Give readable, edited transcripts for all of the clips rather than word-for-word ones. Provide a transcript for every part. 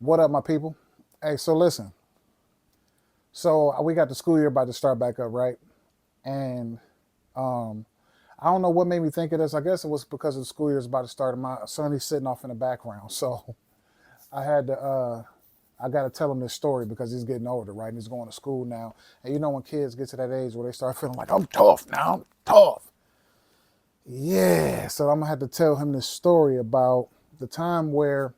What up, my people? Hey, so listen. So we got the school year about to start back up, right? And um, I don't know what made me think of this. I guess it was because the school year is about to start, and my son he's sitting off in the background. So I had to, I got to tell him this story because he's getting older, right? And he's going to school now. And you know when kids get to that age where they start feeling like I'm tough now, I'm tough. Yeah. So I'm gonna have to tell him this story about the time where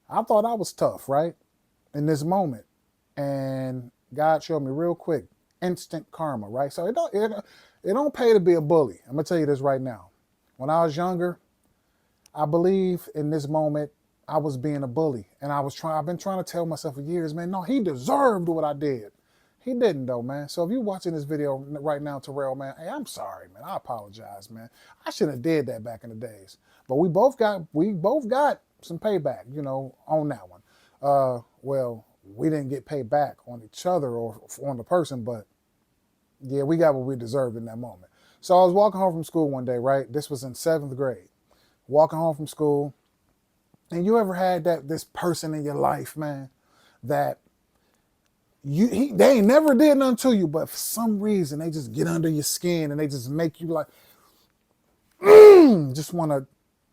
I thought I was tough, right? In this moment. And God showed me real quick, instant karma, right? So it don't pay to be a bully. I'm gonna tell you this right now. When I was younger, I believe in this moment I was being a bully, and I've been trying to tell myself for years, man, no, he deserved what I did. He didn't though, man. So if you're watching this video right now, Terrell, man, hey, I'm sorry, man. I apologize, man. I shouldn't have did that back in the days. But we both got some payback, on that one. Well, we didn't get paid back on each other or on the person, but yeah, we got what we deserved in that moment. So I was walking home from school one day, right? This was in seventh grade. Walking home from school, and you ever had this person in your life, man, that they ain't never did nothing to you, but for some reason they just get under your skin and they just make you like, just want to,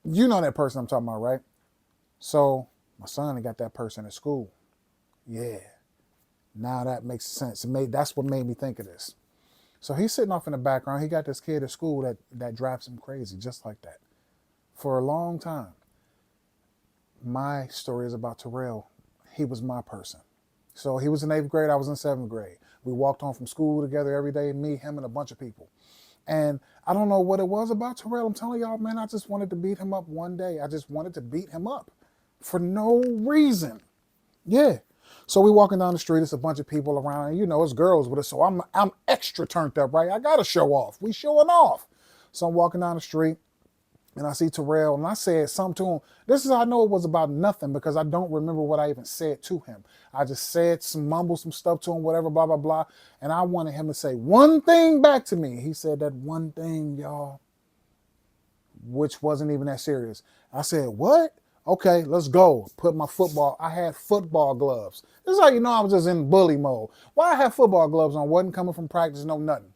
that person I'm talking about, right? So my son got that person at school. Yeah, now that makes sense. That's what made me think of this. So he's sitting off in the background. He got this kid at school that drives him crazy, just like that, for a long time. My story is about Terrell. He was my person. So he was in eighth grade. I was in seventh grade. We walked home from school together every day, me, him, and a bunch of people. And I don't know what it was about Terrell. I'm telling y'all, man, I just wanted to beat him up one day. I just wanted to beat him up for no reason. Yeah. So we walking down the street. It's a bunch of people around, and it's girls with us. So I'm extra turned up, right? I gotta show off. We showing off. So I'm walking down the street, and I see Terrell, and I said something to him. This is how I know it was about nothing because I don't remember what I even said to him. I just said mumbled some stuff to him, whatever, blah blah blah, and I wanted him to say one thing back to me. He said that one thing, y'all, which wasn't even that serious. I said, what? Okay, let's go. I had football gloves. This is how you know I was just in bully mode. Why I had football gloves on? Wasn't coming from practice, no nothing.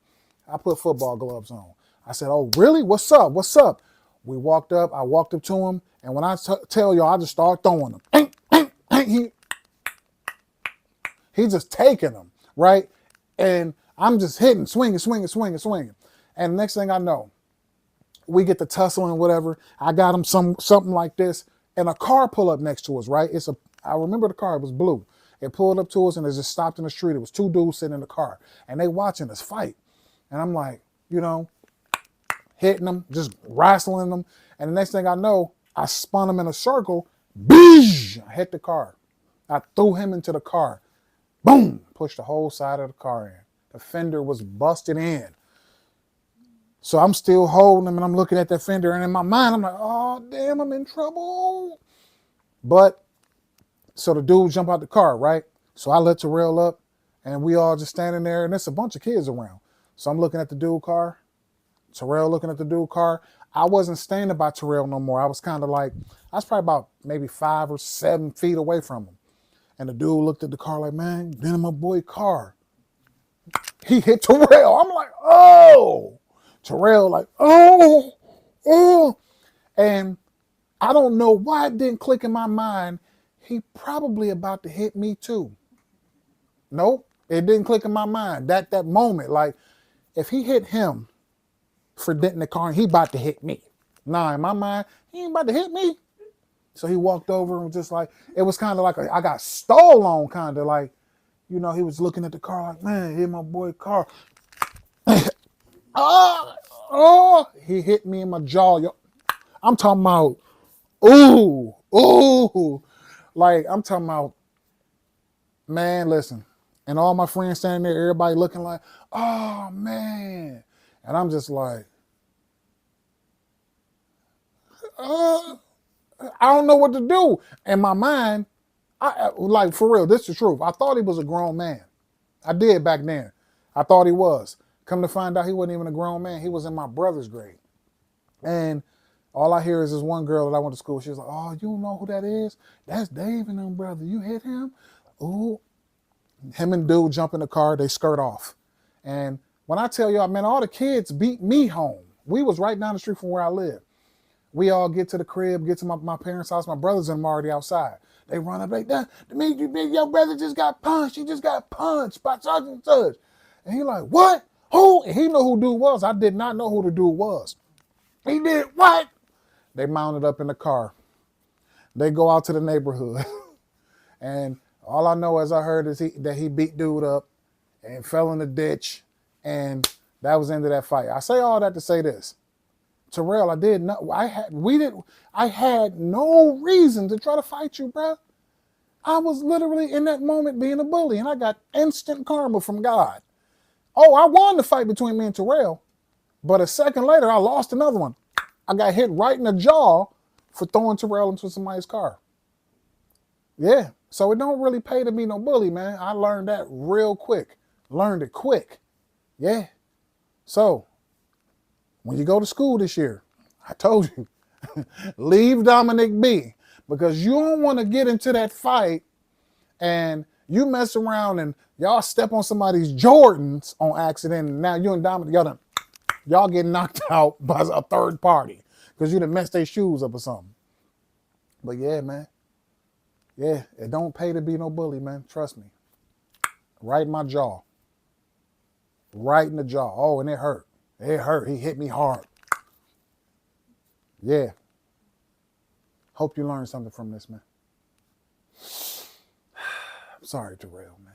I put football gloves on. I said, oh, really? What's up? What's up? We walked up. I walked up to him. And when I tell y'all, I just started throwing them. He just taking them, right? And I'm just hitting, swinging, swinging, swinging, swinging. And next thing I know, we get the tussling and whatever. I got him something like this, and a car pull up next to us. Right? I remember the car. It was blue. It pulled up to us and it just stopped in the street. It was two dudes sitting in the car, and they watching us fight. And I'm like, hitting them, just wrestling them. And the next thing I know, I spun them in a circle. Beesh! I hit the car. I threw him into the car. Boom! Pushed the whole side of the car in. The fender was busted in. So I'm still holding him and I'm looking at that fender, and in my mind I'm like, oh damn, I'm in trouble. But so the dude jump out the car, right? So I let Terrell up, and we all just standing there, and there's a bunch of kids around. So I'm looking at the dude car, Terrell looking at the dude car. I wasn't standing by Terrell no more. I was kind of like, I was probably about maybe 5 or 7 feet away from him. And the dude looked at the car like, man, get in my boy car. He hit Terrell. I'm like, oh. Terrell like, oh, oh. And I don't know why it didn't click in my mind. He probably about to hit me too. Nope, it didn't click in my mind. That moment, like, if he hit him for denting the car, he about to hit me. Nah, in my mind, he ain't about to hit me. So he walked over and was just like, it was kind of like I got stole on, kind of like, he was looking at the car like, man, hit my boy car. Oh, he hit me in my jaw. Yo. I'm talking about, ooh. Like, I'm talking about, man, listen. And all my friends standing there, everybody looking like, oh, man. And I'm just like, I don't know what to do. In my mind, like, for real, this is the truth. I thought he was a grown man. I did back then. I thought he was. Come to find out, he wasn't even a grown man. He was in my brother's grade. And All I hear is this one girl that I went to school with. She was like, oh, you don't know who that is? That's Dave and them, brother. You hit him? Ooh. Him and dude jump in the car. They skirt off. And when I tell y'all, man, all the kids beat me home. We was right down the street from where I live. We all get to the crib, get to my parents' house. My brothers and them already outside. They run up like that. Your brother just got punched. He just got punched by such and such. And he like, what? Who? And he knew who dude was. I did not know who the dude was. He did what? They mounted up in the car. They go out to the neighborhood. And all I know as I heard is that he beat dude up and fell in the ditch. And that was the end of that fight. I say all that to say this. Terrell, I had no reason to try to fight you, bro. I was literally in that moment being a bully, and I got instant karma from God. Oh, I won the fight between me and Terrell, but a second later, I lost another one. I got hit right in the jaw for throwing Terrell into somebody's car. Yeah, so it don't really pay to be no bully, man. I learned that real quick. Learned it quick. Yeah. So when you go to school this year, I told you, leave Dominic be, because you don't want to get into that fight and you mess around and y'all step on somebody's Jordans on accident, and now you and Dominic, y'all get knocked out by a third party because you done messed their shoes up or something. But yeah, man. Yeah, it don't pay to be no bully, man. Trust me. Right in my jaw. Right in the jaw. Oh, and it hurt. It hurt. He hit me hard. Yeah. Hope you learned something from this, man. I'm sorry, Terrell, man.